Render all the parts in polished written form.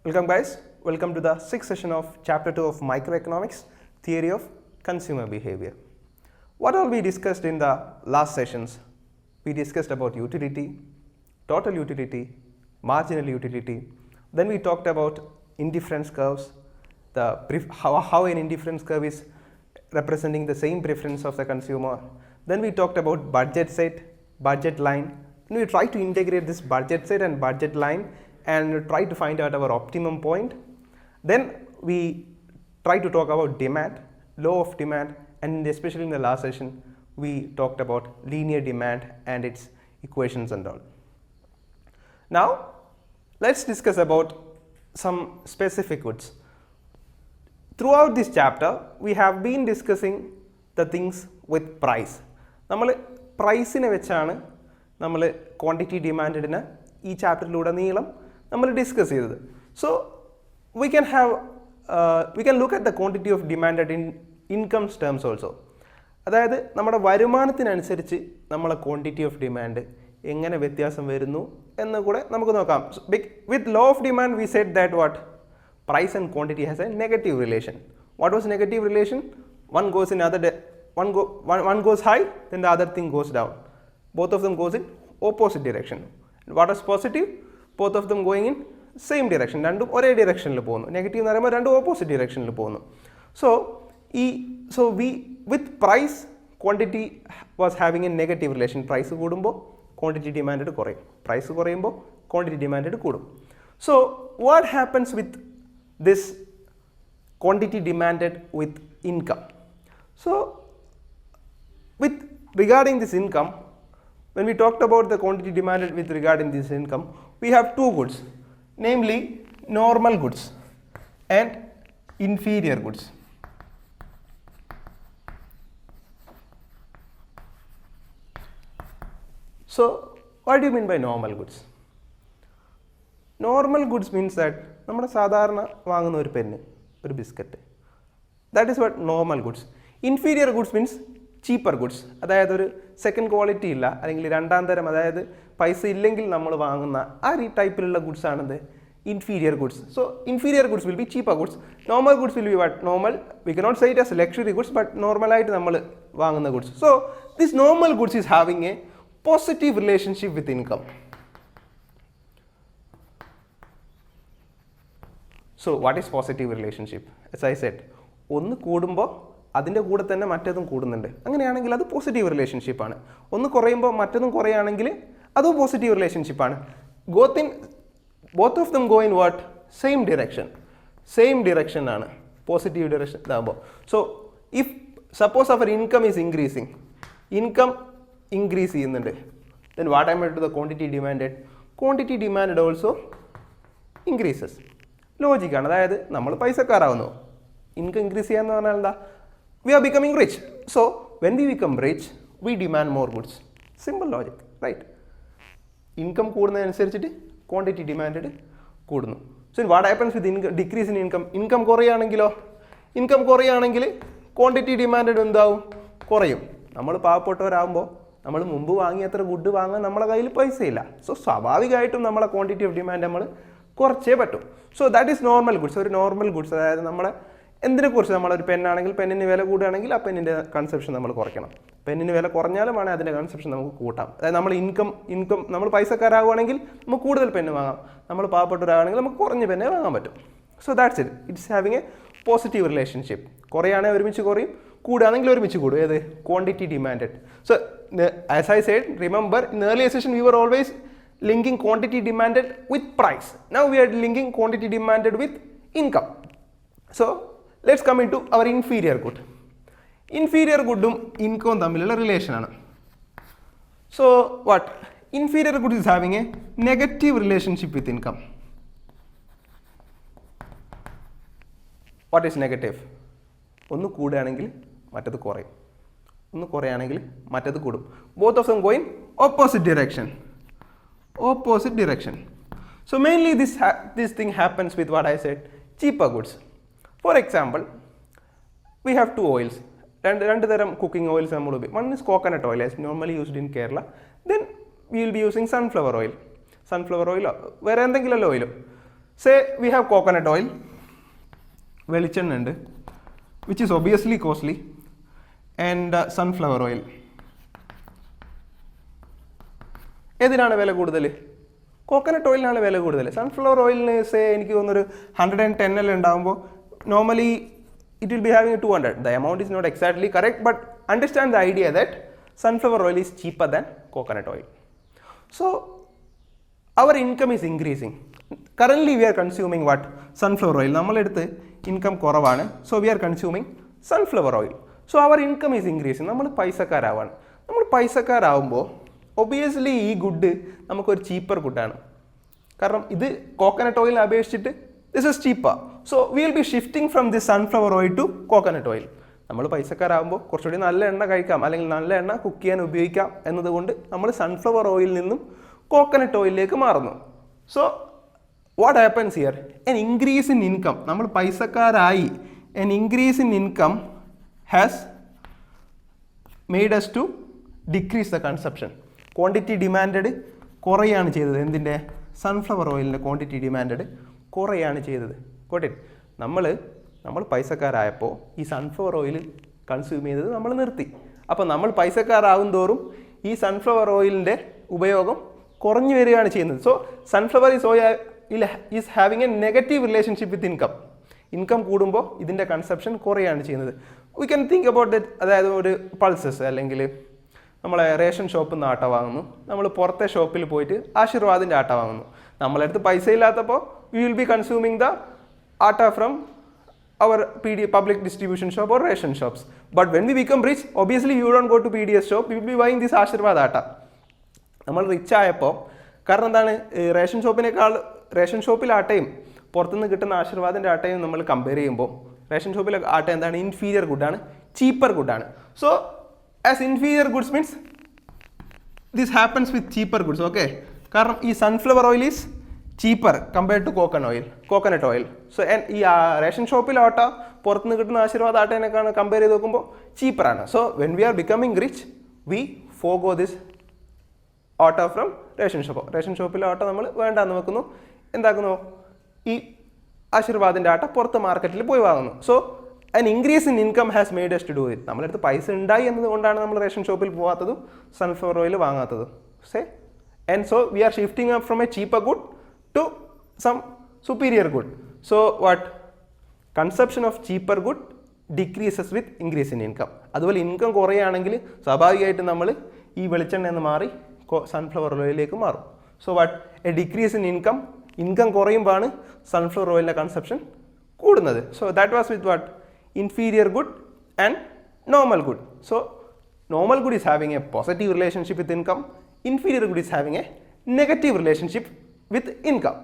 Welcome guys, welcome to the 6th session of Chapter 2 of Microeconomics, Theory of Consumer Behavior. What all we discussed in the last sessions? We discussed about utility, total utility, marginal utility. Then we talked about indifference curves, how an indifference curve is representing the same preference of the consumer. Then we talked about budget set, budget line. Then we tried to integrate this budget set and budget line and try to find out our optimum point. Then we try to talk about demand, law of demand, and especially in the last session we talked about linear demand and its equations and all. Now let's discuss about some specific goods. Throughout this chapter we have been discussing the things with price. നമ്മൾ പ്രൈസിനെ വെച്ചാണ് നമ്മൾ quantity ഡിമാൻഡിനെ ഈ ചാപ്റ്ററിലൂടെ നീളം നമ്മൾ discuss ചെയ്തത്. So we can look at the quantity of demand in income terms also. അതായത് നമ്മുടെ വരുമാനത്തിനനുസരിച്ച് നമ്മളെ ക്വാണ്ടിറ്റി ഓഫ് ഡിമാൻഡ് എങ്ങനെ വ്യത്യാസം വരുന്നു എന്ന് കൂടെ നമുക്ക് നോക്കാം. With law of demand we said that what price and quantity has a negative relation. What was negative relation? One goes in one goes high, then the other thing goes down. Both of them goes in opposite direction. What is positive? Both of them going in same direction. രണ്ടും ഒരേ directionൽ പോകുന്നു. Negative എന്ന് പറയുമ്പോൾ രണ്ടും opposite directionൽ പോകുന്നു. So with price, quantity was having a negative relation. Price കൂടുമ്പോൾ quantity demanded കുറയും. Price കുറയുമ്പോൾ quantity demanded കൂടും. So what happens with this quantity demanded with income? So regarding this income, when we talked about the quantity demanded with regarding this income, we have two goods, namely normal goods and inferior goods. So what do you mean by normal goods? Normal goods means that നമ്മുടെ സാധാരണ വാങ്ങുന്ന ഒരു pen, ഒരു biscuit, that is what normal goods. Inferior goods means cheaper goods. അതായത് ഒരു second quality ഇല്ല, അല്ലെങ്കിൽ രണ്ടാം തരം, അതായത് പൈസ ഇല്ലെങ്കിൽ നമ്മൾ വാങ്ങുന്ന ആ ടൈപ്പിലുള്ള ഗുഡ്സ് ആണത് inferior goods. So inferior goods will be cheaper goods. Normal goods will be what? Normal, we cannot say it as luxury goods, but normal ആയിട്ട് നമ്മൾ വാങ്ങുന്ന goods. So this normal goods is having a positive relationship with income. So what is positive relationship? As I said, ഒന്ന് കൂടുമ്പോൾ അതിൻ്റെ കൂടെ തന്നെ മറ്റേതും കൂടുന്നുണ്ട്. അങ്ങനെയാണെങ്കിൽ അത് പോസിറ്റീവ് റിലേഷൻഷിപ്പാണ്. ഒന്ന് കുറയുമ്പോൾ മറ്റേതും കുറയുകയാണെങ്കിൽ അതും പോസിറ്റീവ് റിലേഷൻഷിപ്പാണ്. Both of them go in what? Same direction. Same direction ആണ് പോസിറ്റീവ് ഡിറക്ഷൻ ഇതാകുമ്പോൾ. സോ ഇഫ് സപ്പോസ് അവർ income is increasing, income increase ചെയ്യുന്നുണ്ട്, then what happens to the quantity demanded? Quantity demanded also increases. ലോജിക്കാണ്. അതായത് നമ്മൾ പൈസക്കാരാവുന്നു, income increase ചെയ്യാന്ന് പറഞ്ഞാൽ എന്താ? We are becoming rich. So when we become rich, we demand more goods. Simple logic, right? Income കൂടുന്നതിനനുസരിച്ചിട്ട് quantity demanded കൂടുന്നു. So what happens with decrease in income? Income കുറയുകയാണെങ്കിലോ? Income കുറയുകയാണെങ്കിൽ quantity demanded എന്താവും? കുറയും. നമ്മൾ പാവപ്പെട്ടവരാകുമ്പോൾ നമ്മൾ മുമ്പ് വാങ്ങിയത്ര ഗുഡ് വാങ്ങാൻ നമ്മളെ കയ്യിൽ പൈസയില്ല. സോ സ്വാഭാവികമായിട്ടും നമ്മളെ ക്വാണ്ടിറ്റി ഓഫ് ഡിമാൻഡ് നമ്മൾ കുറച്ചേ പറ്റും. So that is normal goods. ഒരു നോർമൽ ഗുഡ്സ്, അതായത് നമ്മളെ എന്തിനെക്കുറിച്ച്, നമ്മളൊരു പെന്നാണെങ്കിൽ പെന്നിന് വില കൂടുകയാണെങ്കിൽ ആ പെന്നിൻ്റെ കൺസെപ്ഷൻ നമ്മൾ കുറയ്ക്കണം. പെന്നിന് വില കുറഞ്ഞാലും വേണേൽ അതിൻ്റെ കൺസെപ്ഷൻ നമുക്ക് കൂട്ടാം. അതായത് നമ്മൾ ഇൻകം നമ്മൾ പൈസക്കാരാകുവാണെങ്കിൽ നമുക്ക് കൂടുതൽ പെന്ന് വാങ്ങാം, നമ്മൾ പാവപ്പെട്ടവരാണെങ്കിൽ നമുക്ക് കുറഞ്ഞ പെന്നേ വാങ്ങാൻ പറ്റും. So that's it. It's having a positive relationship. കുറയാണെങ്കിൽ ഒരുമിച്ച് കുറയും, കൂടുകയാണെങ്കിൽ ഒരുമിച്ച് കൂടും. ഏത്? Quantity demanded. So as I said, remember in earlier session we were always linking quantity demanded with price. Now we are linking quantity demanded with income. So let's come into our inferior good. Inferior goodum income തമ്മിലുള്ള relation ആണ്. So what? Inferior good is having a negative relationship with income. What is negative? ഒന്ന് കൂടുകയാണെങ്കിൽ മറ്റത് കുറയും, ഒന്ന് കുറയുകയാണെങ്കിൽ മറ്റത് കൂടും. Both of them go in opposite direction. Opposite direction. So mainly this thing happens with what I said, cheaper goods. For example, we have two oils. രണ്ട് തരം cooking oils നമ്മൾ ഉപയോഗിക്കും. One is coconut oil as normally used in Kerala. Then we will be using sunflower oil. Sunflower oil വേറെ എന്തെങ്കിലും ഓയിലും. Say we have coconut oil, വെളിച്ചെണ്ണ ഉണ്ട്, which is obviously costly, and sunflower oil. ഏതിനാണ് വില കൂടുതൽ? Coconut ഓയിലിനാണ് വില കൂടുതൽ. Sunflower ഓയിലിന് say എനിക്ക് തോന്നുന്നൊരു 110 ml ഉണ്ടാകുമ്പോൾ normally it will be having 200. The amount is not exactly correct, but understand the idea that sunflower oil is cheaper than coconut oil. So our income is increasing. Currently we are consuming what? Sunflower oil. നമ്മളെടുത്ത് income കുറവാണ്. So we are consuming sunflower oil. So our income is increasing. നമ്മൾ പൈസക്കാരാവാണ്. നമ്മൾ പൈസക്കാരാവുമ്പോൾ obviously ഈ good നമുക്കൊരു cheaper ഗുഡാണ്. കാരണം ഇത് കോക്കനട്ട് ഓയിലിനെ അപേക്ഷിച്ചിട്ട് this is cheaper. So we will be shifting from this sunflower oil to coconut oil. നമ്മൾ പൈസക്കാരാകുമ്പോൾ കുറച്ചുകൂടി നല്ല എണ്ണ കഴിക്കാം, അല്ലെങ്കിൽ നല്ല എണ്ണ കുക്ക് ചെയ്യാൻ ഉപയോഗിക്കാം എന്നതുകൊണ്ട് നമ്മൾ സൺഫ്ലവർ ഓയിലിൽ നിന്നും കോക്കനട്ട് ഓയിലിലേക്ക് മാറുന്നു. So what happens here? An increase in income. നമ്മൾ പൈസക്കാരായി. An increase in income has made us to decrease the consumption. Quantity demand കുറയാണ് ചെയ്തത്. എന്തിൻ്റെ? സൺഫ്ലവർ ഓയിലിൻ്റെ ക്വാണ്ടിറ്റി ഡിമാൻഡ് കുറയാണ് ചെയ്തത്. കോട്ടെ, നമ്മൾ പൈസക്കാരായപ്പോൾ ഈ സൺഫ്ലവർ ഓയിൽ കൺസ്യൂം ചെയ്തത് നമ്മൾ നിർത്തി. അപ്പോൾ നമ്മൾ പൈസക്കാരാകും തോറും ഈ സൺഫ്ലവർ ഓയിലിൻ്റെ ഉപയോഗം കുറഞ്ഞു വരികയാണ് ചെയ്യുന്നത്. So sunflower is having A negative relationship with income. Income കൂടുമ്പോൾ ഇതിൻ്റെ കൺസപ്ഷൻ കുറയാണ് ചെയ്യുന്നത്. We can think about that. അതായത് ഒരു പൾസസ്, അല്ലെങ്കിൽ നമ്മളെ റേഷൻ ഷോപ്പിൽ നിന്ന് ആട്ട വാങ്ങുന്നു, നമ്മൾ പുറത്തെ ഷോപ്പിൽ പോയിട്ട് ആശീർവാദിൻ്റെ ആട്ട വാങ്ങുന്നു. നമ്മളടുത്ത് പൈസ ഇല്ലാത്തപ്പോൾ we will be consuming the atta from our public distribution shop or ration shops. But when we become rich, obviously you don't go to PDS shop, you will be buying this ആശീർവാദ ആട്ട. നമ്മൾ റിച്ച് ആയപ്പോൾ, കാരണം എന്താണ്, ration ഷോപ്പിലെ ആട്ടയും പുറത്തുനിന്ന് കിട്ടുന്ന ആശീർവാദിൻ്റെ ആട്ടയും നമ്മൾ compare ചെയ്യുമ്പോൾ ration ഷോപ്പിലെ ആട്ട എന്താണ്? ഇൻഫീരിയർ ഗുഡാണ്, ചീപ്പർ ഗുഡാണ്. So as inferior goods means this happens with cheaper goods. Okay, കാരണം ഈ sunflower oil is cheaper compared to coconut oil. So ഈ റേഷൻ ഷോപ്പിലെ ആട്ട പുറത്തുനിന്ന് കിട്ടുന്ന ആശീർവാദ ആട്ടേനൊക്കെയാണ് കമ്പയർ ചെയ്ത് നോക്കുമ്പോൾ ചീപ്പറാണ്. So when we are becoming rich we forgo this atta from ration shop. Ration ഷോപ്പിലെ ആട്ട നമ്മൾ വേണ്ടാന്ന് വെക്കുന്നു. എന്താക്കുന്നു? ഈ ആശീർവാദിൻ്റെ ആട്ട പുറത്ത് മാർക്കറ്റിൽ പോയി വാങ്ങുന്നു. So an increase in income has made us to do it. നമ്മളടുത്ത് പൈസ ഉണ്ടായി എന്നതുകൊണ്ടാണ് നമ്മൾ റേഷൻ ഷോപ്പിൽ പോകാത്തതും സൺഫ്ലവർ ഓയിൽ വാങ്ങാത്തതും. Say and so we are shifting up from a cheaper good to some superior good. So what? Consumption of cheaper good decreases with increase in income. അതുപോലെ income കുറയുകയാണെങ്കിൽ സ്വാഭാവികമായിട്ട് നമ്മൾ ഈ വെളിച്ചെണ്ണ എന്ന് മാറി സൺഫ്ലവർ ഓയിലിലേക്ക് മാറും. So what? A decrease in income കുറയുമ്പോഴാണ് സൺഫ്ലവർ ഓയിലിൻ്റെ കൺസപ്ഷൻ കൂടുന്നത്. So that was with what? Inferior good and normal good. So normal good is having a positive relationship with income. Inferior good is having a negative relationship with income.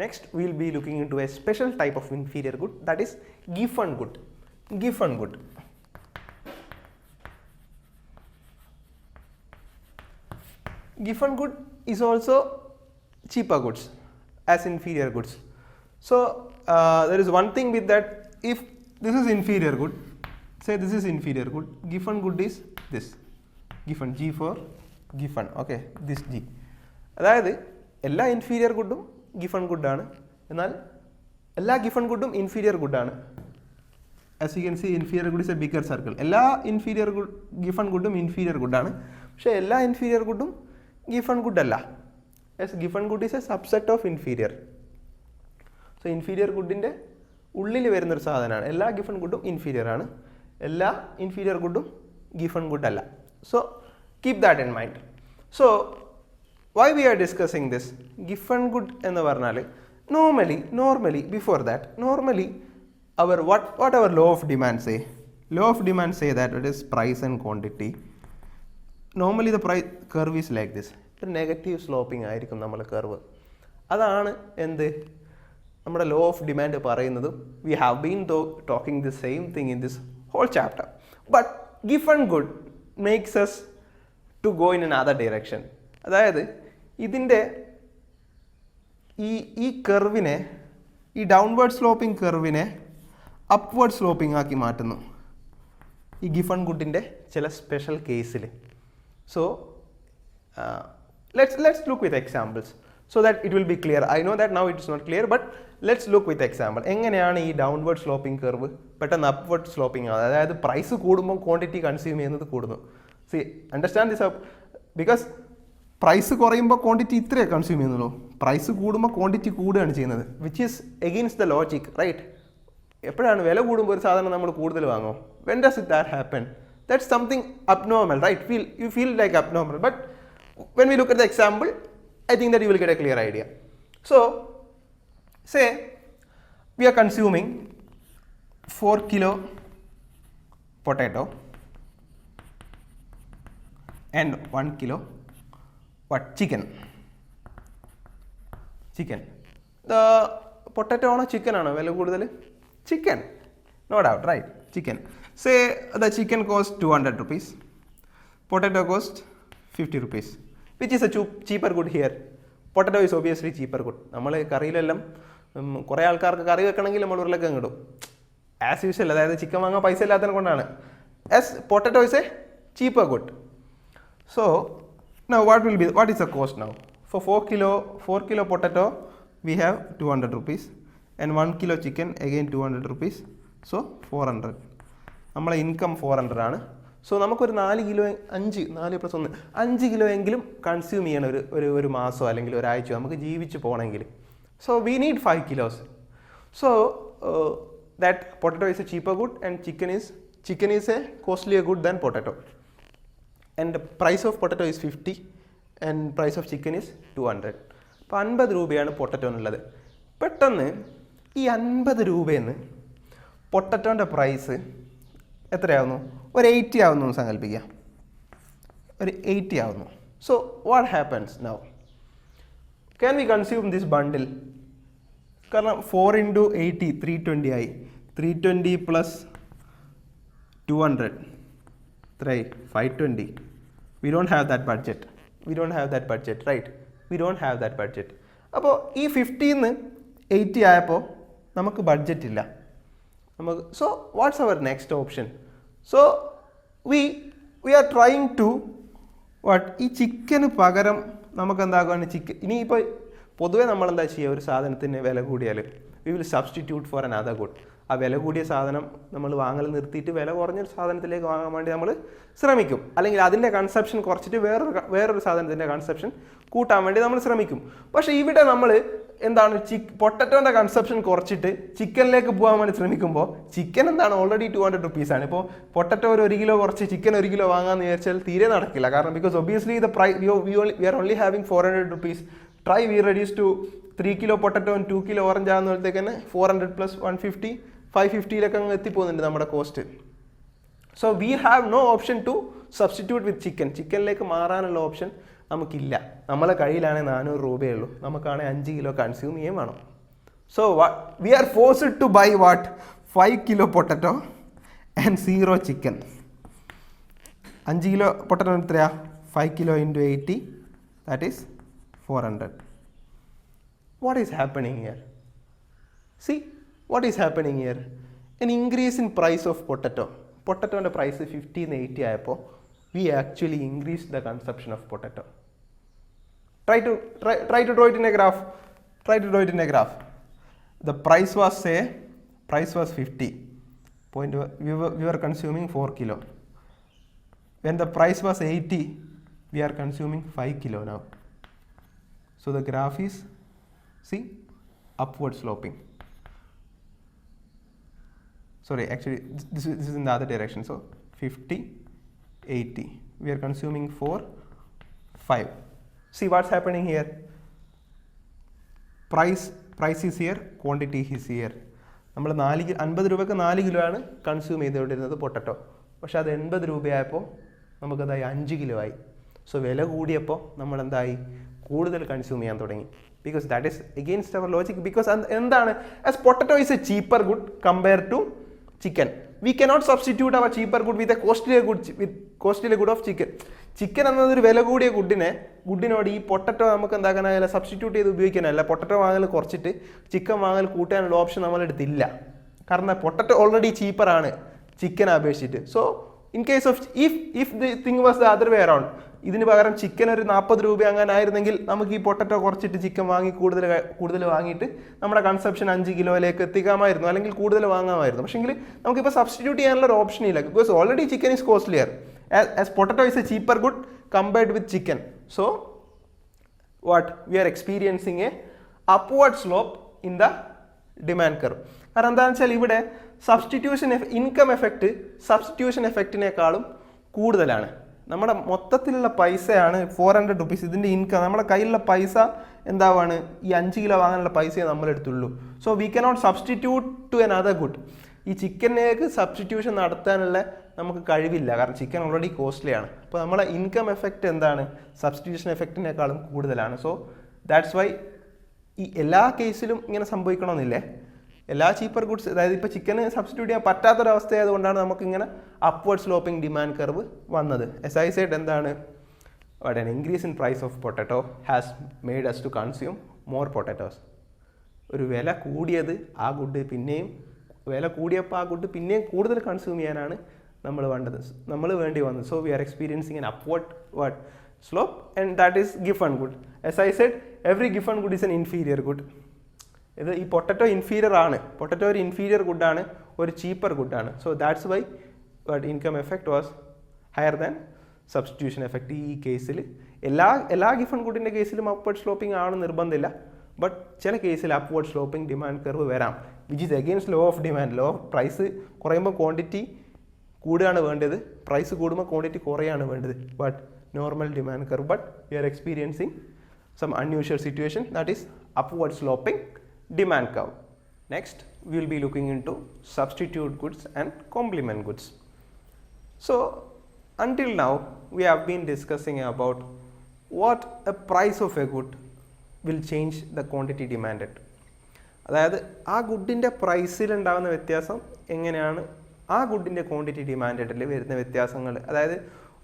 Next we will be looking into a special type of inferior good, that is giffen good. Giffen good. Giffen good is also cheaper goods as inferior goods. So there is one thing with that. If this is inferior good, say this is inferior good, giffen good is this, giffen, G for giffen, okay, this G. അതായത് എല്ലാ inferior ഗുഡും Giffen ഗുഡാണ്, എന്നാൽ എല്ലാ Giffen ഗുഡും inferior ഗുഡാണ്. As you can see, inferior good is a bigger circle. എല്ലാ Giffen ഗുഡും ഇൻഫീരിയർ ഗുഡാണ്, പക്ഷേ എല്ലാ ഇൻഫീരിയർ ഗുഡും ഗിഫൺ ഗുഡ് അല്ല. Giffen good is a subset of inferior. So inferior ഗുഡിൻ്റെ ഉള്ളിൽ വരുന്നൊരു സാധനമാണ്. എല്ലാ ഗിഫൺ ഗുഡും ഇൻഫീരിയർ ആണ്, എല്ലാ ഇൻഫീരിയർ ഗുഡും ഗിഫൺ ഗുഡ് അല്ല. So keep that in mind. So why we are discussing this Giffen good എന്ന് പറഞ്ഞാൽ normally before that normally what our law of demand say that it is price and quantity. Normally the price curve is like this. ഒരു negative sloping ആയിരിക്കും നമ്മുടെ curve. അതാണ് എന്ത് നമ്മുടെ law of demand പറയുന്നതും. We have been talking the same thing in this whole chapter. But Giffen good makes us to go in another direction. അതായത് ഇതിൻ്റെ ഈ കർവിനെ, ഈ ഡൗൺവേർഡ് സ്ലോപ്പിംഗ് കർവിനെ അപ്വേർഡ് സ്ലോപ്പിംഗ് ആക്കി മാറ്റുന്നു ഈ ഗിഫൺ ഗുഡിൻ്റെ ചില സ്പെഷ്യൽ കേസിൽ. So let's look with examples. so that it will be clear. I know that now it is not clear, but let's look with example. എങ്ങനെയാണ് ഈ ഡൗൺവേർഡ് സ്ലോപ്പിംഗ് കർവ് പെട്ടെന്ന് upward sloping ആവുന്നത്? അതായത് price കൂടുമ്പോൾ quantity consume ചെയ്യുന്നത് കൂടുന്നു. See understand this because price കുറയുമ്പോൾ quantity ഇത്രയേ കൺസ്യൂം ചെയ്യുന്നുള്ളൂ. പ്രൈസ് കൂടുമ്പോൾ ക്വാണ്ടിറ്റി കൂടുകയാണ് ചെയ്യുന്നത്, which is against the logic, right? എപ്പോഴാണ് വില കൂടുമ്പോൾ ഒരു സാധനം നമ്മൾ കൂടുതൽ വാങ്ങും? When does it that happen? That's something abnormal, right? You feel like abnormal, but when we look at the example, I think that you will get a clear idea. So, say we are consuming 4 kilo potato and 1 kilo chicken. The potato or chicken ആണ് വില കൂടുതൽ? Chicken, no doubt, right? Chicken. Say the chicken costs 200 rupees, potato costs 50 rupees. Which is a cheaper good here? Potato is obviously cheaper good. നമ്മൾ കറിയിലെല്ലാം കുറേ ആൾക്കാർക്ക് കറി വെക്കണമെങ്കിൽ നമ്മൾ ഉരുളക്കിഴങ്ങ് ഇടും. ആസ് യൂഷ്വൽ, അതായത് ചിക്കൻ വാങ്ങാൻ പൈസ ഇല്ലാത്തത് കൊണ്ടാണ്. As potato is a cheaper good. So now what is the cost now? For 4 kilo potato we have 200 rupees and 1 kilo chicken again 200 rupees. So 400. നമ്മളെ ഇൻകം 400 ആണ്. സോ നമുക്കൊരു 4 കിലോ 5 കിലോ എങ്കിലും consume ചെയ്യണം ഒരു മാസമോ അല്ലെങ്കിൽ ഒരാഴ്ചയോ നമുക്ക് ജീവിച്ച് പോകണമെങ്കിൽ. So we need 5 kilos. So that potato is a cheaper good and chicken is a costlier good than potato. And price of potato is 50 and price of chicken is 200. അപ്പോൾ 50 രൂപയാണ് പൊട്ടറ്റോ എന്നുള്ളത്. പെട്ടെന്ന് ഈ 50 രൂപയിൽ നിന്ന് പൊട്ടറ്റോൻ്റെ പ്രൈസ് എത്രയാവുന്നു? ഒരു 80 ആവുന്നു എന്ന് സങ്കല്പിക്കുക. ഒരു 80 ആവുന്നു. So what happens now? Can we consume this bundle? കാരണം 4 into 80 320 ആയി. 320 പ്ലസ് 200 എത്രയായി? 520. We don't have that budget, right? We don't have that budget. അപ്പോൾ ഈ 50ന്ന് 80 ആയപ്പോൾ നമുക്ക് ബഡ്ജറ്റ് ഇല്ല. So what's our next option? So we are trying to ഈ ചിക്കന് പകരം നമുക്ക് എന്താകുകയാണ്? ചിക്കൻ ഇനിയിപ്പോൾ പൊതുവേ നമ്മളെന്താ ചെയ്യുക? ഒരു സാധനത്തിന് വില കൂടിയാൽ we will substitute for another good. ആ വില കൂടിയ സാധനം നമ്മൾ വാങ്ങൽ നിർത്തിയിട്ട് വില കുറഞ്ഞൊരു സാധനത്തിലേക്ക് വാങ്ങാൻ വേണ്ടി നമ്മൾ ശ്രമിക്കും. അല്ലെങ്കിൽ അതിൻ്റെ കൺസപ്ഷൻ കുറച്ചിട്ട് വേറൊരു സാധനത്തിൻ്റെ കൺസപ്ഷൻ കൂട്ടാൻ വേണ്ടി നമ്മൾ ശ്രമിക്കും. പക്ഷേ ഇവിടെ നമ്മൾ എന്താണ് പൊട്ടറ്റോൻ്റെ കൺസപ്ഷൻ കുറച്ചിട്ട് ചിക്കനിലേക്ക് പോകാൻ വേണ്ടി ശ്രമിക്കുമ്പോൾ ചിക്കൻ എന്താണ് ഓൾറെഡി 200 rupees. ഇപ്പോൾ പൊട്ടറ്റോ ഒരു 1 കിലോ കുറച്ച് ചിക്കൻ 1 കിലോ വാങ്ങാമെന്ന് വിചാരിച്ചാൽ തീരെ നടക്കില്ല. കാരണം because obviously the price we are only having 400 rupees. Try we reduce to 3 kilo potato and 2 kilo orange ആകുമ്പോഴത്തേക്ക് തന്നെ 400 plus 150 550 അങ്ങ് എത്തിപ്പോകുന്നുണ്ട് നമ്മുടെ cost. So we have no option to substitute with ചിക്കനിലേക്ക് മാറാനുള്ള ഓപ്ഷൻ നമുക്കില്ല. നമ്മളെ കയ്യിലാണെങ്കിൽ 400 രൂപയേ ഉള്ളൂ, നമുക്കാണെങ്കിൽ 5 കിലോ കൺസ്യൂം ചെയ്യാൻ വേണം. So we are forced to buy 5 kilo potato and 0 chicken. 5 kilo potato എത്രയാ? 5 kilo into 80, that is 400. What is happening here? See, what is happening here? An increase in price of potato. Potato and the price 50 and 80 ആയപ്പോൾ we actually increased the consumption of potato. Try to draw it in a graph. The price was 50. We were consuming 4 kilo. When the price was 80, we are consuming 5 kilo now. So the graph is, see, upward sloping. Sorry, actually this is in the other direction. So 50, 80. We are consuming 4, 5. See what's happening here? Price is here, quantity is here. നമ്മൾ 50 രൂപയ്ക്ക് 4 kilo ആണ് consume ചെയ്തുകൊണ്ടിരുന്നത് potato. പക്ഷെ അത് 80 രൂപയായപ്പോൾ നമുക്കതായി 5 kilo ആയി. So വില കൂടിയപ്പോൾ നമ്മൾ എന്തായി? കൂടുതൽ കൺസ്യൂം ചെയ്യാൻ തുടങ്ങി. Because that is against our logic. Because എന്താണ്? As potato is a cheaper good compare to chicken. We cannot substitute our cheaper good with costlier good of chicken. Chicken എന്നതൊരു വില കൂടിയ ഗുഡിനോട് ഈ പൊട്ടറ്റോ നമുക്ക് എന്താക്കാനല്ല, സബ്സ്റ്റിറ്റ്യൂട്ട് ചെയ്ത് ഉപയോഗിക്കാനല്ല. Potato വാങ്ങൽ കുറച്ചിട്ട് chicken വാങ്ങൽ കൂട്ടാനുള്ള ഓപ്ഷൻ നമ്മളെടുത്തില്ല. കാരണം പൊട്ടറ്റോ ഓൾറെഡി ചീപ്പറാണ് ചിക്കൻ അപേക്ഷിച്ചിട്ട്. So in case of if the thing was the other way around, ഇതിന് പകരം ചിക്കൻ ഒരു 40 രൂപ അങ്ങനെ ആയിരുന്നെങ്കിൽ നമുക്ക് ഈ പൊട്ടറ്റോ കുറച്ചിട്ട് ചിക്കൻ വാങ്ങി കൂടുതൽ വാങ്ങിയിട്ട് നമ്മുടെ കൺസപ്ഷൻ 5 കിലോയിലേക്ക് എത്തിക്കാമായിരുന്നു, അല്ലെങ്കിൽ കൂടുതൽ വാങ്ങാമായിരുന്നു. പക്ഷേങ്കിൽ നമുക്കിപ്പോൾ സബ്സ്റ്റിറ്റ്യൂട്ട് ചെയ്യാനുള്ള ഒരു ഓപ്ഷൻ ഇല്ല. Because already chicken is costlier as potato is a cheaper good compared with chicken. So what we are experiencing a upward slope in the demand curve. കാരണം എന്താണെന്ന് വെച്ചാൽ ഇവിടെ സബ്സ്റ്റിറ്റ്യൂഷൻ ഇൻകം എഫക്റ്റ് സബ്സ്റ്റിറ്റ്യൂഷൻ എഫക്റ്റിനേക്കാളും കൂടുതലാണ്. നമ്മുടെ മൊത്തത്തിലുള്ള പൈസയാണ് 400 rupees ഇതിൻ്റെ income. നമ്മുടെ കയ്യിലുള്ള പൈസ എന്താവാണ്, ഈ 5 കിലോ വാങ്ങാനുള്ള പൈസയെ നമ്മൾ എടുത്തുള്ളൂ. So we cannot substitute to an other good. ഈ ചിക്കനിലേക്ക് സബ്സ്റ്റിറ്റ്യൂഷൻ നടത്താനുള്ള നമുക്ക് കഴിവില്ല, കാരണം ചിക്കൻ ഓൾറെഡി കോസ്റ്റ്ലി ആണ്. അപ്പോൾ നമ്മളെ ഇൻകം എഫക്റ്റ് എന്താണ്, സബ്സ്റ്റിറ്റ്യൂഷൻ എഫക്റ്റിനേക്കാളും കൂടുതലാണ്. സോ ദാറ്റ്സ് വൈ ഈ എല്ലാ കേസിലും ഇങ്ങനെ സംഭവിക്കണമെന്നില്ലേ. എല്ലാ ചീപ്പർ ഗുഡ്സ്, അതായത് ഇപ്പോൾ ചിക്കന് സബ്സ്റ്റിറ്റ്യൂട്ട് ചെയ്യാൻ പറ്റാത്തൊരവസ്ഥയായതുകൊണ്ടാണ് നമുക്കിങ്ങനെ അപ്വേർഡ് സ്ലോപ്പിംഗ് ഡിമാൻഡ് കർവ് വന്നത്. എസ് ഐ സെഡ് എന്താണ്, but an increase in price of potato has made us to consume more potatoes. ഒരു വില കൂടിയത് ആ ഗുഡ് പിന്നെയും വില കൂടിയപ്പോൾ ആ ഗുഡ് പിന്നെയും കൂടുതൽ കൺസ്യൂം ചെയ്യാനാണ് നമ്മൾ വേണ്ടി വന്നത്. So we are experiencing an upward slope and that is Giffen good. As I said every Giffen good is an inferior good. ഇത് ഈ പൊട്ടറ്റോ ഇൻഫീരിയർ ആണ്, പൊട്ടറ്റോ ഒരു ഇൻഫീരിയർ ഗുഡാണ്, ഒരു ചീപ്പർ ഗുഡാണ്. So that's why income effect was higher than substitution effect. ഈ കേസിൽ എല്ലാ ഗിഫൺ ഗുഡിൻ്റെ കേസിലും അപ്വേർഡ് സ്ലോപ്പിംഗ് ആണ് നിർബന്ധമില്ല. ബട്ട് ചില കേസിൽ അപ്വേർഡ് സ്ലോപ്പിംഗ് ഡിമാൻഡ് കർവ് വരാം, which is against law of demand. Law of price കുറയുമ്പോൾ ക്വാണ്ടിറ്റി കൂടുകയാണ് വേണ്ടത്, പ്രൈസ് കൂടുമ്പോൾ ക്വാണ്ടിറ്റി കുറയാണ് വേണ്ടത്. But normal demand curve, but we are experiencing some unusual situation, that is upward sloping demand curve. Next, we will be looking into substitute goods and complement goods. So, until now, we have been discussing about what a price of a good will change the quantity demanded. അതായത് ആ ഗുഡിൻ്റെ പ്രൈസിലുണ്ടാകുന്ന വ്യത്യാസം എങ്ങനെയാണ് ആ ഗുഡിൻ്റെ quantity ഡിമാൻഡിൽ വരുന്ന വ്യത്യാസങ്ങൾ. അതായത്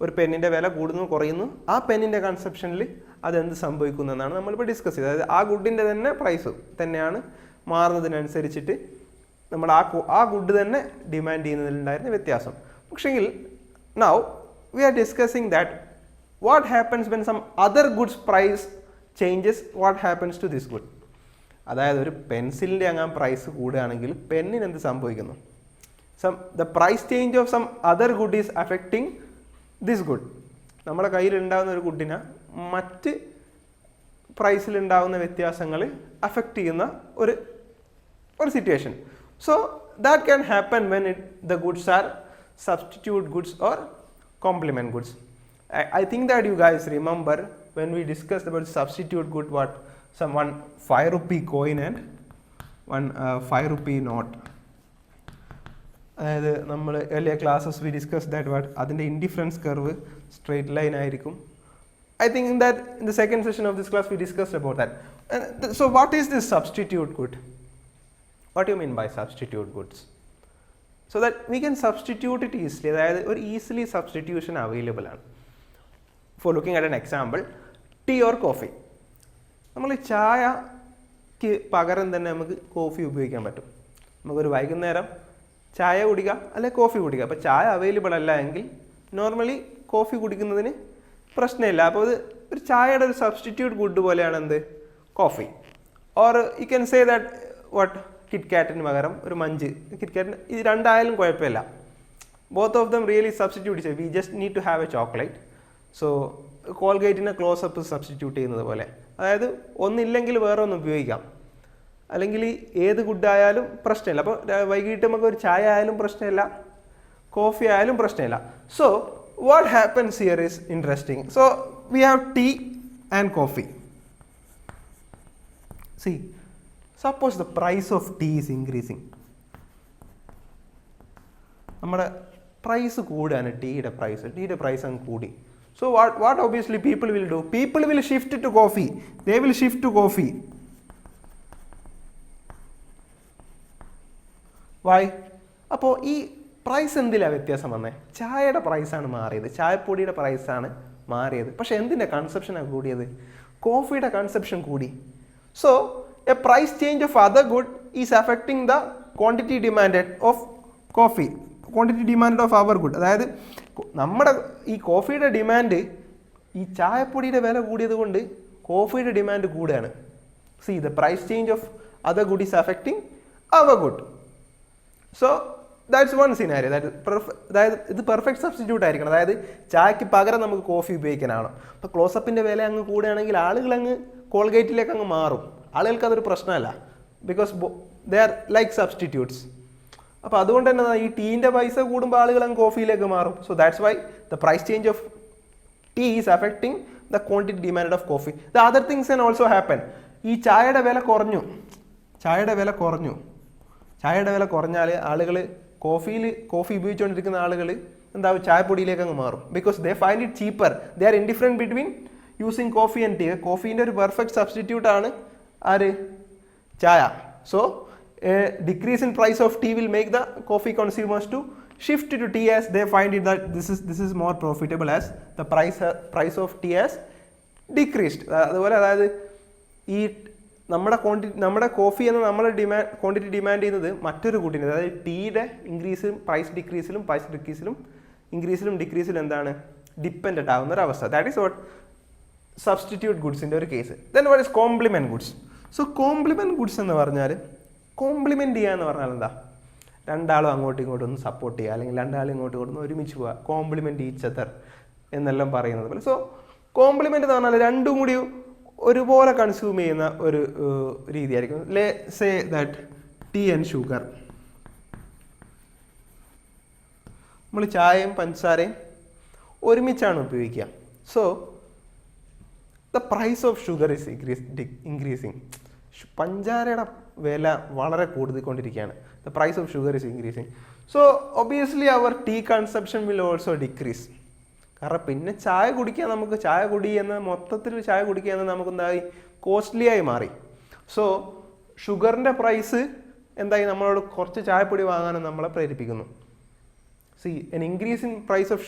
ഒരു പെന്നിൻ്റെ വില കൂടുന്നു കുറയുന്നു, ആ പെന്നിൻ്റെ കൺസെപ്ഷനിൽ അതെന്ത് സംഭവിക്കുന്നു എന്നാണ് നമ്മളിപ്പോൾ ഡിസ്കസ് ചെയ്തത്. അതായത് ആ ഗുഡിൻ്റെ തന്നെ പ്രൈസ് തന്നെയാണ് മാറുന്നതിനനുസരിച്ചിട്ട് നമ്മൾ ആ ഗുഡ് തന്നെ ഡിമാൻഡ് ചെയ്യുന്നതിലുണ്ടായിരുന്ന വ്യത്യാസം. പക്ഷേങ്കിൽ now we are discussing that what happens when some other goods price changes, what happens to this good. അതായത് ഒരു പെൻസിലിൻ്റെ അങ്ങനെ പ്രൈസ് കൂടുകയാണെങ്കിൽ പെന്നിന് എന്ത് സംഭവിക്കുന്നു? The price change of some other good is affecting this good. നമ്മുടെ കയ്യിലുണ്ടാകുന്ന ഒരു ഗുഡിനെ മറ്റ് പ്രൈസിലുണ്ടാകുന്ന വ്യത്യാസങ്ങൾ അഫക്റ്റ് ചെയ്യുന്ന ഒരു situation. So that can happen when the goods are substitute goods or compliment goods. I think that you guys remember when we discussed about substitute good, what one 5 rupee coin and one 5 rupee note. അതായത് നമ്മൾ earlier classes we discussed that what അതിൻ്റെ indifference curve straight line ആയിരിക്കും. I think that in the second session of this class we discussed about that. So what is this substitute good? What do you mean by substitute goods? So that we can substitute it easily. അതായത് ഒരു easily substitution available ആണ്. For looking at an example, tea or coffee. നമ്മൾ ചായക്ക് പകരം തന്നെ നമുക്ക് coffee ഉപയോഗിക്കാൻ പറ്റും. നമുക്കൊരു വൈകുന്നേരം ചായ കുടിക്കുക അല്ലെങ്കിൽ കോഫി കുടിക്കുക. അപ്പോൾ ചായ അവൈലബിൾ അല്ല എങ്കിൽ നോർമലി കോഫി കുടിക്കുന്നതിന് പ്രശ്നമില്ല. അപ്പോൾ ഇത് ഒരു ചായയുടെ ഒരു സബ്സ്റ്റിറ്റ്യൂട്ട് ഗുഡ് പോലെയാണ് എന്ത്, coffee. Or you can say that what കിറ്റ്കാറ്റിന് പകരം ഒരു മഞ്ച്, കിറ്റ്കാറ്റിന് ഇത് രണ്ടായാലും കുഴപ്പമില്ല. Both of them really substitute. We just need to have a chocolate. So കോൾഗേറ്റിനെ ക്ലോസപ്പ് സബ്സ്റ്റിറ്റ്യൂട്ട് ചെയ്യുന്നത് പോലെ, അതായത് ഒന്നില്ലെങ്കിൽ വേറെ ഒന്ന് ഉപയോഗിക്കാം. അല്ലെങ്കിൽ ഏത് ഗുഡായാലും പ്രശ്നമില്ല. അപ്പോൾ വൈകിട്ട് നമുക്ക് ഒരു ചായ ആയാലും പ്രശ്നമില്ല, കോഫി ആയാലും പ്രശ്നമില്ല. So what happens here is interesting. So we have tea and coffee. See suppose the price of tea is increasing. നമ്മുടെ പ്രൈസ് കൂടുകയാണ്, ടീയുടെ പ്രൈസ് അങ്ങ് കൂടി. So what obviously people will do? People will shift to coffee. They will shift to coffee. Why? അപ്പോൾ ഈ price എന്തിലാണ് വ്യത്യാസം വന്നേ? ചായയുടെ പ്രൈസാണ് മാറിയത്, ചായപ്പൊടിയുടെ പ്രൈസാണ് മാറിയത്. പക്ഷെ എന്തിൻ്റെ കൺസെപ്ഷനാണ് കൂടിയത്? കോഫിയുടെ കൺസെപ്ഷൻ കൂടി. So a price change of other good is affecting the quantity demanded of coffee, quantity demand of our good. അതായത് നമ്മുടെ ഈ കോഫിയുടെ ഡിമാൻഡ് ഈ ചായപ്പൊടിയുടെ വില കൂടിയത് കൊണ്ട് കോഫിയുടെ ഡിമാൻഡ് കൂടുകയാണ്. See the price change of other good is affecting our good. So that's one scenario. അതായത് ഇത് പെർഫെക്റ്റ് സബ്സ്റ്റിറ്റ്യൂട്ട് ആയിരിക്കണം. അതായത് ചായക്ക് പകരം നമുക്ക് കോഫി ഉപയോഗിക്കാനാണ്. അപ്പോൾ ക്ലോസപ്പിൻ്റെ വില അങ്ങ് കൂടുകയാണെങ്കിൽ ആളുകൾ അങ്ങ് കോൾഗേറ്റിലേക്ക് അങ്ങ് മാറും. ആളുകൾക്ക് അതൊരു പ്രശ്നമല്ല, because they are like substitutes. അപ്പോൾ അതുകൊണ്ട് തന്നെ ഈ ടീൻ്റെ പൈസ കൂടുമ്പോൾ ആളുകൾ അങ്ങ് കോഫിയിലേക്ക് മാറും. So that's why the price change of tea is affecting the quantity demand of coffee. The other things can also happen. ഈ ചായയുടെ വില കുറഞ്ഞാൽ ആളുകൾ കോഫി ഉപയോഗിച്ചുകൊണ്ടിരിക്കുന്ന ആളുകൾ എന്താവും, ചായപ്പൊടിയിലേക്ക് അങ്ങ് മാറും. Because they find it cheaper. They are indifferent between using coffee and tea. കോഫീൻ്റെ ഒരു പെർഫെക്റ്റ് സബ്സ്റ്റിറ്റ്യൂട്ട് ആണ് ആര്, ചായ. So decrease in price of tea will make the coffee consumers to shift to tea as they find it that this is more profitable as the price of tea has decreased. അതുപോലെ അതായത് ഈ നമ്മുടെ coffee എന്ന നമ്മുടെ quantity demand ചെയ്യുന്നത് മറ്റൊരു കൂട്ടിന്, അതായത് ടീയുടെ ഇൻക്രീസിലും പ്രൈസ് ഡിക്രീസിലും ഇൻക്രീസിലും ഡിക്രീസിലും എന്താണ് ഡിപ്പെൻഡൻ്റ് ആവുന്ന ഒരു അവസ്ഥ. ദാറ്റ് ഈസ് വാട്ട് സബ്സ്റ്റിറ്റ്യൂട്ട് ഗുഡ്സിൻ്റെ ഒരു case. Then what is compliment goods. So compliment goods എന്ന് പറഞ്ഞാൽ, കോംപ്ലിമെൻറ്റ് ചെയ്യുക എന്ന് പറഞ്ഞാൽ എന്താ, രണ്ടാളും അങ്ങോട്ടും ഇങ്ങോട്ടും ഒന്ന് സപ്പോർട്ട് ചെയ്യുക, അല്ലെങ്കിൽ രണ്ടാളും ഇങ്ങോട്ടും ഇങ്ങോട്ടും ഒരുമിച്ച് പോവുക, കോംപ്ലിമെൻറ്റ് ഈച്ച് അതർ എന്നെല്ലാം പറയുന്നത് പോലെ. സോ കോംപ്ലിമെൻറ്റ് എന്ന് പറഞ്ഞാൽ രണ്ടും കൂടി ഒരുപോലെ കൺസ്യൂം ചെയ്യുന്ന ഒരു രീതിയായിരിക്കും. Say that tea and sugar, നമ്മൾ ചായയും പഞ്ചസാരയും ഒരുമിച്ചാണ് ഉപയോഗിക്കുക. So the price of sugar is increasing. പഞ്ചാരയുടെ വില വളരെ കൂടിക്കൊണ്ടിരിക്കുകയാണ്. The price of sugar is increasing. So obviously our tea consumption will also decrease. കാരണം പിന്നെ മൊത്തത്തിൽ ചായ കുടിക്കുക എന്നത് നമുക്ക് എന്തായി, കോസ്റ്റ്ലി ആയി മാറി. സോ ഷുഗറിൻ്റെ പ്രൈസ് എന്തായി, നമ്മളോട് കുറച്ച് ചായപ്പൊടി വാങ്ങാനും നമ്മളെ പ്രേരിപ്പിക്കുന്നു. See an increase in price of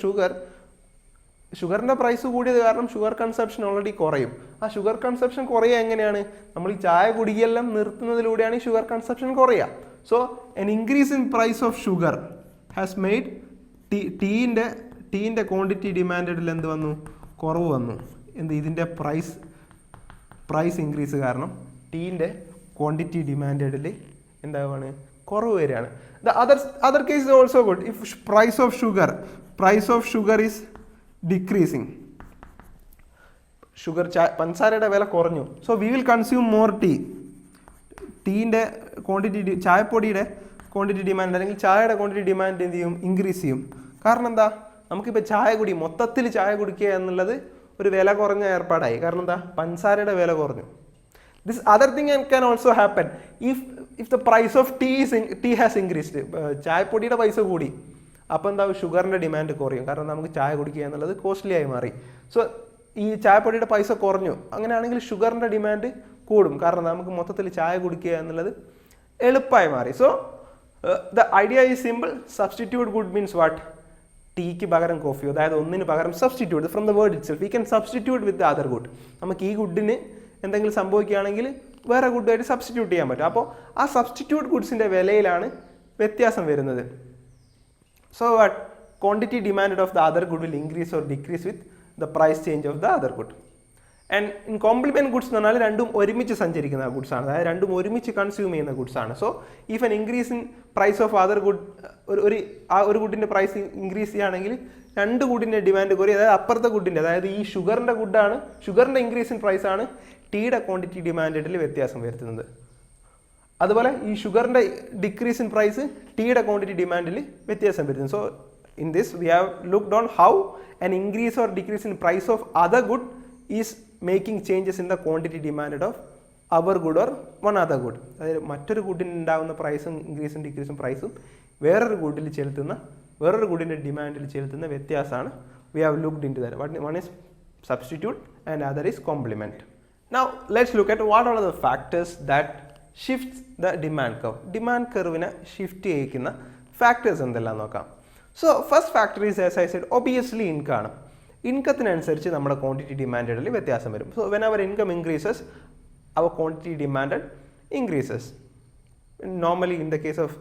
ഷുഗറിൻ്റെ പ്രൈസ് കൂടിയത് കാരണം ഷുഗർ കൺസപ്ഷൻ ഓൾറെഡി കുറയും. ആ ഷുഗർ കൺസപ്ഷൻ കുറയുക എങ്ങനെയാണ്, നമ്മൾ ഈ ചായ കുടിയെല്ലാം നിർത്തുന്നതിലൂടെയാണ് ഈ ഷുഗർ കൺസപ്ഷൻ കുറയുക. So an increase in price of sugar has made ടീൻ്റെ ക്വാണ്ടിറ്റി ഡിമാൻഡിൽ എന്ത് വന്നു, കുറവ് വന്നു. ഇതിൻ്റെ പ്രൈസ് ഇൻക്രീസ് കാരണം ടീൻ്റെ ക്വാണ്ടിറ്റി ഡിമാൻഡിൽ എന്താവാണ്, കുറവ് വരികയാണ്. The other case is also good. If price of sugar is decreasing, പഞ്ചസാരയുടെ വില കുറഞ്ഞു. So we will consume more tea. ടീൻ്റെ ക്വാണ്ടിറ്റി, ചായപ്പൊടിയുടെ ക്വാണ്ടിറ്റി ഡിമാൻഡ് അല്ലെങ്കിൽ ചായയുടെ ക്വാണ്ടിറ്റി ഡിമാൻഡ് എന്ത് ചെയ്യും, ഇൻക്രീസ് ചെയ്യും. കാരണം എന്താ, നമുക്കിപ്പോൾ മൊത്തത്തിൽ ചായ കുടിക്കുക എന്നുള്ളത് ഒരു വില കുറഞ്ഞ ഏർപ്പാടായി. കാരണം എന്താ, പഞ്ചസാരയുടെ വില കുറഞ്ഞു. This other thing can also happen if the price of tea has increased. ചായപ്പൊടിയുടെ പൈസ കൂടി, അപ്പോൾ എന്താവും, ഷുഗറിൻ്റെ ഡിമാൻഡ് കുറയും. കാരണം നമുക്ക് ചായ കുടിക്കുക എന്നുള്ളത് കോസ്റ്റ്ലി ആയി മാറി. സോ ഈ ചായപ്പൊടിയുടെ പൈസ കുറഞ്ഞു, അങ്ങനെയാണെങ്കിൽ ഷുഗറിൻ്റെ ഡിമാൻഡ് കൂടും. കാരണം നമുക്ക് മൊത്തത്തിൽ ചായ കുടിക്കുക എന്നുള്ളത് എളുപ്പമായി മാറി. So the idea is simple. Substitute good means what, ടീക്ക് പകരം കോഫി, അതായത് ഒന്നിന് പകരം substitute from the word itself. We can substitute with the other good. നമുക്ക് ഈ ഗുഡിന് എന്തെങ്കിലും സംഭവിക്കുകയാണെങ്കിൽ വേറെ ഗുഡായിട്ട് സബ്സ്റ്റിറ്റ്യൂട്ട് ചെയ്യാൻ പറ്റും. അപ്പോൾ ആ സബ്സ്റ്റിറ്റ്യൂട്ട് ഗുഡ്സിൻ്റെ വിലയിലാണ് വ്യത്യാസം വരുന്നത്. So what quantity demanded of the other good will increase or decrease with the price change of the other good. And in complement goods എന്ന് പറഞ്ഞാൽ രണ്ടും ഒരുമിച്ച് സഞ്ചരിക്കുന്ന ഗുഡ്സ് ആണ്, അതായത് രണ്ടും ഒരുമിച്ച് കൺസ്യൂം ചെയ്യുന്ന ഗുഡ്സ് ആണ്. So if an increase in price of other good, ഒരു ഗുഡിൻ്റെ പ്രൈസ് ഇൻക്രീസ് ചെയ്യുകയാണെങ്കിൽ രണ്ട് ഗുഡിൻ്റെ ഡിമാൻഡ് കുറയും. അതായത് അപ്പുറത്തെ ഗുഡിൻ്റെ, അതായത് ഈ ഷുഗറിൻ്റെ ഇൻക്രീസ് ഇൻ പ്രൈസ് ആണ് ടീയുടെ ക്വാണ്ടിറ്റി ഡിമാൻഡിൽ വ്യത്യാസം വരുത്തുന്നത്. അതുപോലെ ഈ ഷുഗറിൻ്റെ ഡിക്രീസ് ഇൻ പ്രൈസ് ടീയുടെ ക്വാണ്ടിറ്റി ഡിമാൻഡിൽ വ്യത്യാസം വരുന്നു. So in this we have looked on how an increase or decrease in price of other good is making changes in the quantity demand of our good or one other good. അതായത് മറ്റൊരു ഗുഡിന് ഉണ്ടാകുന്ന പ്രൈസും ഇൻക്രീസും ഡിക്രീസും പ്രൈസും വേറൊരു ഗുഡിൻ്റെ ഡിമാൻഡിൽ ചെലുത്തുന്ന വ്യത്യാസമാണ് we have looked into that. One is substitute and other is complement. Now let's look at what are the factors that shifts the demand curve. Demand കർവിനെ ഷിഫ്റ്റ് ചെയ്യിക്കുന്ന ഫാക്ടേഴ്സ് എന്തെല്ലാം നോക്കാം. So first factor is as I said obviously ഇൻകമാണ്. ഇൻകത്തിനനുസരിച്ച് നമ്മുടെ quantity ഡിമാൻഡിൽ വ്യത്യാസം വരും. So when our income increases our quantity demand increases. Normally in the case of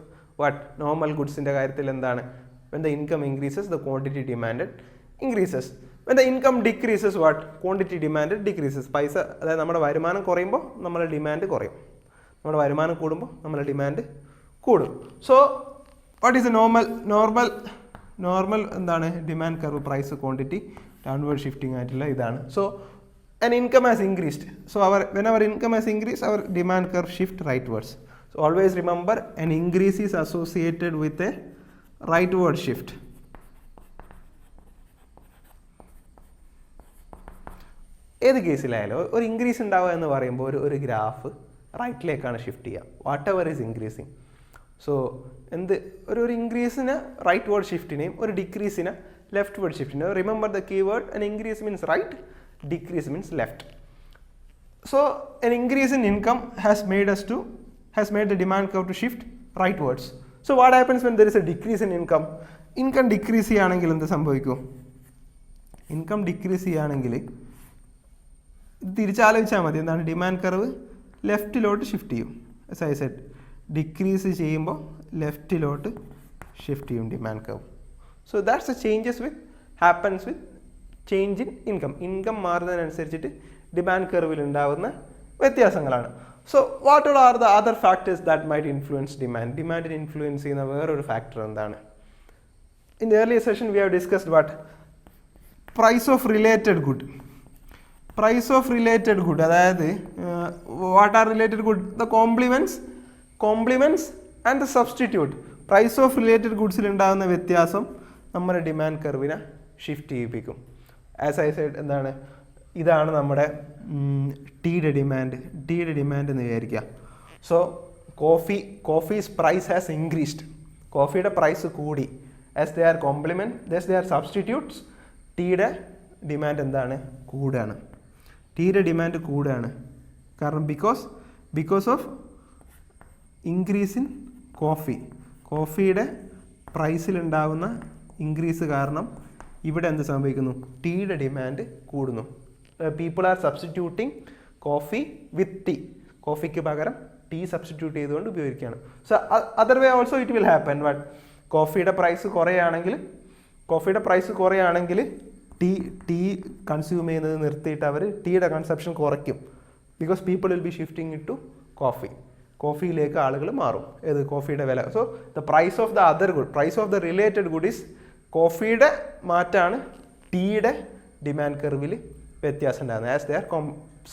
normal ഗുഡ്സിൻ്റെ കാര്യത്തിൽ എന്താണ്, when the income increases the quantity demand increases. When the income decreases, what? Quantity demand decreases. പൈസ അതായത് നമ്മുടെ വരുമാനം കുറയുമ്പോൾ നമ്മുടെ demand കുറയും. നമ്മുടെ വരുമാനം കൂടുമ്പോൾ നമ്മുടെ ഡിമാൻഡ് കൂടും. So what is a normal എന്താണ് demand curve price quantity downward shifting ആയിട്ടുള്ള ഇതാണ്. So an income has increased. So when our income has increased, our demand curve shift rightwards. So always remember, an increase is associated with a rightward shift. ഏത് കേസിലായാലും ഒരു increase ഉണ്ടാവുക എന്ന് പറയുമ്പോൾ ഒരു graph റൈറ്റിലേക്കാണ് shift ചെയ്യുക. Whatever is increasing. So ഒരു ഇൻക്രീസിന് റൈറ്റ് വേർഡ് ഷിഫ്റ്റിനെയും ഒരു ഡിക്രീസിന് ലെഫ്റ്റ് വേർഡ് ഷിഫ്റ്റിനെയും. Remember the keyword, an increase means right, decrease means left. So an increase in income has made the demand curve to shift rightwards. So what happens when there is a decrease in income? Income decrease ചെയ്യുകയാണെങ്കിൽ എന്ത് സംഭവിക്കും? Income decrease ചെയ്യുകയാണെങ്കിൽ തിരിച്ചാലോചിച്ചാൽ മതി. എന്താണ്? Demand curve ലെഫ്റ്റിലോട്ട് shift ചെയ്യും. as I said, decrease ചെയ്യുമ്പോൾ ലെഫ്റ്റിലോട്ട് ഷിഫ്റ്റ് ചെയ്യും demand curve. So that's a happens with change in income മാറുന്നതിനനുസരിച്ചിട്ട് ഡിമാൻഡ് കർവിൽ ഉണ്ടാകുന്ന വ്യത്യാസങ്ങളാണ്. So what are the other factors that might influence ഡിമാൻഡിനെ ഇൻഫ്ലുവൻസ് ചെയ്യുന്ന വേറൊരു ഫാക്ടർ എന്താണ്? In the earlier session we have discussed what? Price of related good. അതായത് what are related good? The complements and the substitute. Price of related ഗുഡ്സിൽ ഉണ്ടാകുന്ന വ്യത്യാസം നമ്മുടെ demand കർവിനെ ഷിഫ്റ്റ് ചെയ്യിപ്പിക്കും. ആസ് ഐ സൈഡ് എന്താണ്? ഇതാണ് നമ്മുടെ ടീയുടെ ഡിമാൻഡ് എന്ന് വിചാരിക്കുക. So coffee's price has increased. കോഫിയുടെ പ്രൈസ് കൂടി. As they are complement, thus they are substitutes. ടീയുടെ ഡിമാൻഡ് എന്താണ്? കൂടുകയാണ്. കാരണം ബിക്കോസ് ഓഫ് ഇൻക്രീസ് ഇൻ കോഫിയുടെ പ്രൈസിലുണ്ടാകുന്ന ഇൻക്രീസ് കാരണം ഇവിടെ എന്ത് സംഭവിക്കുന്നു? ടീയുടെ ഡിമാൻഡ് കൂടുന്നു. People are substituting coffee with tea. കോഫിക്ക് പകരം ടീ സബ്സ്റ്റിറ്റ്യൂട്ട് ചെയ്തുകൊണ്ട് ഉപയോഗിക്കുകയാണ്. So other way also it will happen. But കോഫിയുടെ പ്രൈസ് കുറയുകയാണെങ്കിൽ ടീ കൺസ്യൂം ചെയ്യുന്നത് നിർത്തിയിട്ട് അവർ ടീയുടെ കൺസപ്ഷൻ കുറയ്ക്കും. Because people will be shifting into കോഫിയിലേക്ക് ആളുകൾ മാറും. ഏത്? കോഫിയുടെ വില. So the price of the other good, price of the related good is കോഫിയുടെ മാറ്റാണ് ടീയുടെ ഡിമാൻഡ് കർവിൽ വ്യത്യാസം ഉണ്ടാകുന്നത്. As they are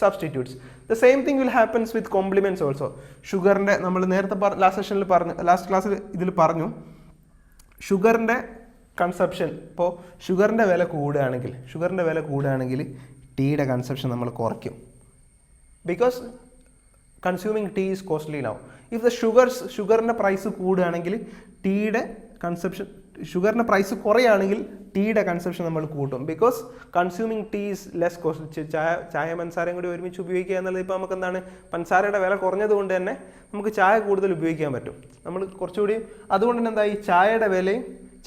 substitutes. The same thing will happens with complements also. ഷുഗറിൻ്റെ നമ്മൾ നേരത്തെ ലാസ്റ്റ് ക്ലാസ്സിൽ ഇതിൽ പറഞ്ഞു, ഷുഗറിൻ്റെ കൺസപ്ഷൻ. ഇപ്പോൾ ഷുഗറിൻ്റെ വില കൂടുകയാണെങ്കിൽ ടീയുടെ കൺസപ്ഷൻ നമ്മൾ കുറയ്ക്കും. Because consuming tea is costly now. If the ഷുഗറിൻ്റെ പ്രൈസ് കൂടുകയാണെങ്കിൽ ഷുഗറിൻ്റെ പ്രൈസ് കുറയുകയാണെങ്കിൽ ടീയുടെ കൺസപ്ഷൻ നമ്മൾ കൂട്ടും. Because consuming tea is less cost. ചായ പഞ്ചസാരയും കൂടി ഒരുമിച്ച് ഉപയോഗിക്കുക എന്നുള്ളത് ഇപ്പോൾ നമുക്ക് എന്താണ്? പഞ്ചസാരയുടെ വില കുറഞ്ഞതുകൊണ്ട് തന്നെ നമുക്ക് ചായ കൂടുതൽ ഉപയോഗിക്കാൻ പറ്റും. നമ്മൾ കുറച്ചുകൂടി അതുകൊണ്ട് തന്നെ എന്തായി?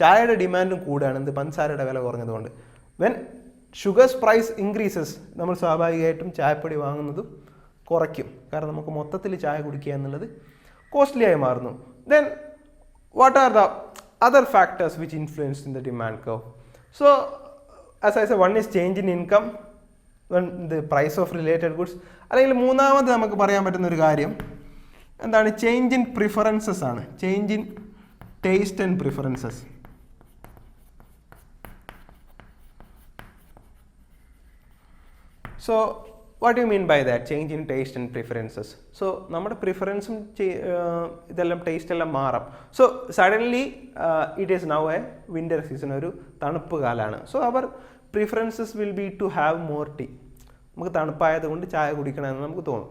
ചായയുടെ ഡിമാൻഡും കൂടുകയാണ്. പഞ്ചസാരയുടെ വില കുറഞ്ഞതുകൊണ്ട്. വെൻ ഷുഗർസ് പ്രൈസ് ഇൻക്രീസസ്, നമ്മൾ സ്വാഭാവികമായിട്ടും ചായപ്പൊടി വാങ്ങുന്നതും കുറയ്ക്കും. കാരണം നമുക്ക് മൊത്തത്തിൽ ചായ കുടിക്കുക എന്നുള്ളത് കോസ്റ്റ്ലി ആയി മാറുന്നു. Then what are the other factors which influence in the demand curve? So as I said, one is change in income, one the price of related goods. അല്ലെങ്കിൽ മൂന്നാമത് നമുക്ക് പറയാൻ പറ്റുന്ന ഒരു കാര്യം എന്താണ്? ചേഞ്ച് ഇൻ പ്രിഫറൻസസ് ആണ്. Change in taste and preferences. So what you mean by that? Change in taste and preferences. So നമ്മുടെ പ്രിഫറൻസും ഇതെല്ലാം ടേസ്റ്റ് എല്ലാം മാറാം. So suddenly it is now a winter season, ഒരു തണുപ്പ് കാലമാണ്. So our preferences will be to have more tea. നമുക്ക് തണുപ്പായതുകൊണ്ട് ചായ കുടിക്കണമെന്ന് നമുക്ക് തോന്നും.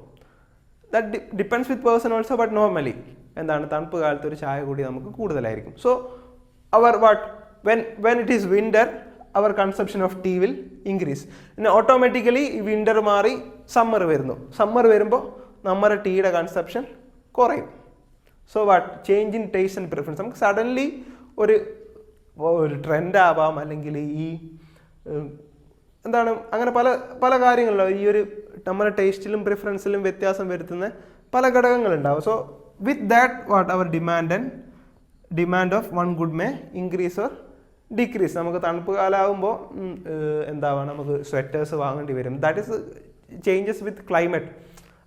That depends with person also. But normally എന്താണ്? തണുപ്പ് കാലത്ത് ഒരു ചായ കൂടി നമുക്ക് കൂടുതലായിരിക്കും. So our what when it is winter, our consumption of tea will increase. പിന്നെ ഓട്ടോമാറ്റിക്കലി വിൻ്റർ മാറി സമ്മർ വരുമ്പോൾ നമ്മുടെ ടീയുടെ കൺസപ്ഷൻ കുറയും. So what? Change in taste and preference. നമുക്ക് സഡൻലി ഒരു ട്രെൻഡ് ആവാം, അല്ലെങ്കിൽ ഈ എന്താണ് അങ്ങനെ പല കാര്യങ്ങളിലോ ഈ ഒരു നമ്മുടെ ടേസ്റ്റിലും പ്രിഫറൻസിലും വ്യത്യാസം വരുത്തുന്ന പല ഘടകങ്ങളുണ്ടാവും. So with that what our demand of one good may increase or decrease. നമുക്ക് തണുപ്പ് കാലമാകുമ്പോൾ എന്താവാം, നമുക്ക് സ്വെറ്റേഴ്സ് വാങ്ങേണ്ടി വരും. That is changes with climate.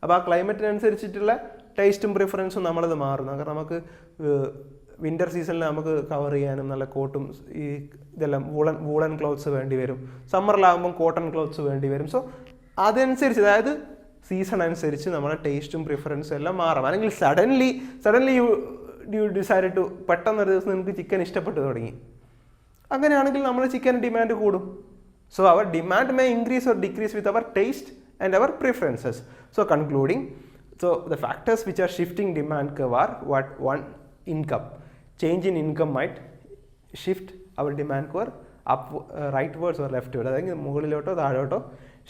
അപ്പോൾ ആ ക്ലൈമറ്റിനനുസരിച്ചിട്ടുള്ള ടേസ്റ്റും പ്രിഫറൻസും നമ്മളത് മാറുന്നു. കാരണം നമുക്ക് വിൻ്റർ സീസണിൽ നമുക്ക് കവർ ചെയ്യാനും നല്ല കോട്ടും ഈ ഇതെല്ലാം വൂളൻ ക്ലോത്ത്സ് വേണ്ടി വരും. സമ്മറിലാകുമ്പം കോട്ടൺ ക്ലോത്ത്സ് വേണ്ടി വരും. സോ അതനുസരിച്ച്, അതായത് സീസൺ അനുസരിച്ച് നമ്മുടെ ടേസ്റ്റും പ്രിഫറൻസും എല്ലാം മാറാം. അല്ലെങ്കിൽ സഡൻലി യു ഡിസൈഡ് ടു, പെട്ടെന്നൊരു ദിവസം നിങ്ങൾക്ക് ചിക്കൻ ഇഷ്ടപ്പെട്ടു തുടങ്ങി. അങ്ങനെയാണെങ്കിൽ നമ്മൾ ചിക്കൻ ഡിമാൻഡ് കൂടും. So our demand may increase or decrease with our taste and our preferences. So concluding, so the factors which are shifting demand curve are what? One, income. Change in income might shift our demand curve up, rightwards or leftwards. അതായത് മുകളിലോട്ടോ താഴോട്ടോ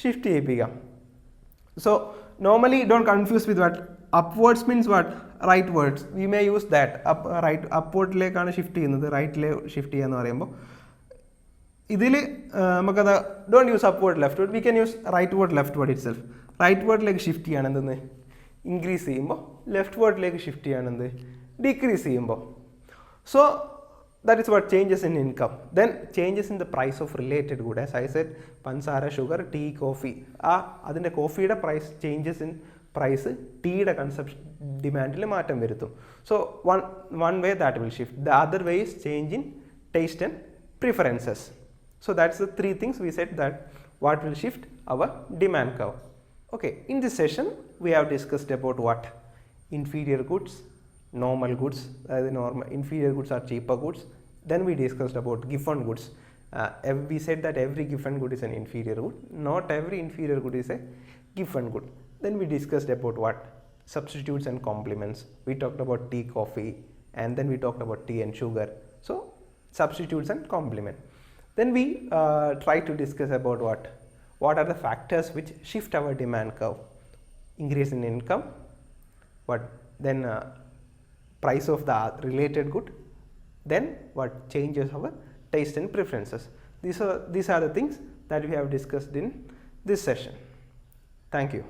shift ചെയ്യിപ്പിക്കാം. So normally don't confuse with what upwards means what? Rightwards. We may use that. Upwardലേക്കാണ് shift ചെയ്യുന്നത്, റൈറ്റിലെ shift ചെയ്യാന്ന് പറയുമ്പോൾ ഇതിൽ നമുക്കത് don't use upward leftward, we can use rightward leftward itself. റൈറ്റ്വേർഡിലേക്ക് shift ചെയ്യാണ് എന്തെന്ന് ഇൻക്രീസ് ചെയ്യുമ്പോൾ, ലെഫ്റ്റ് വേർഡിലേക്ക് ഷിഫ്റ്റ് ചെയ്യുകയാണെന്ത് ഡിക്രീസ് ചെയ്യുമ്പോൾ. So that is what changes in income. Then changes in the price of related good. As I said, പഞ്ചസാര, sugar, tea, coffee, അതിൻ്റെ കോഫിയുടെ പ്രൈസ് ചേഞ്ചസ് ഇൻ പ്രൈസ് ടീയുടെ കൺസപ്ഷൻ ഡിമാൻഡിൽ മാറ്റം വരുത്തും. So one way that will shift. The other way is change in taste and preferences. So that's the three things we said that what will shift our demand curve. Okay, in this session we have discussed about what? Inferior goods, normal goods. Inferior goods are cheaper goods. Then we discussed about given goods. We said that every given good is an inferior good. Not every inferior good is a given good. Then we discussed about what? Substitutes and complements. We talked about tea, coffee, and then we talked about tea and sugar. So substitutes and complement. Then we try to discuss about what are the factors which shift our demand curve. Increase in income, then price of the related good, then what changes our taste and preferences. These are the things that we have discussed in this session. Thank you.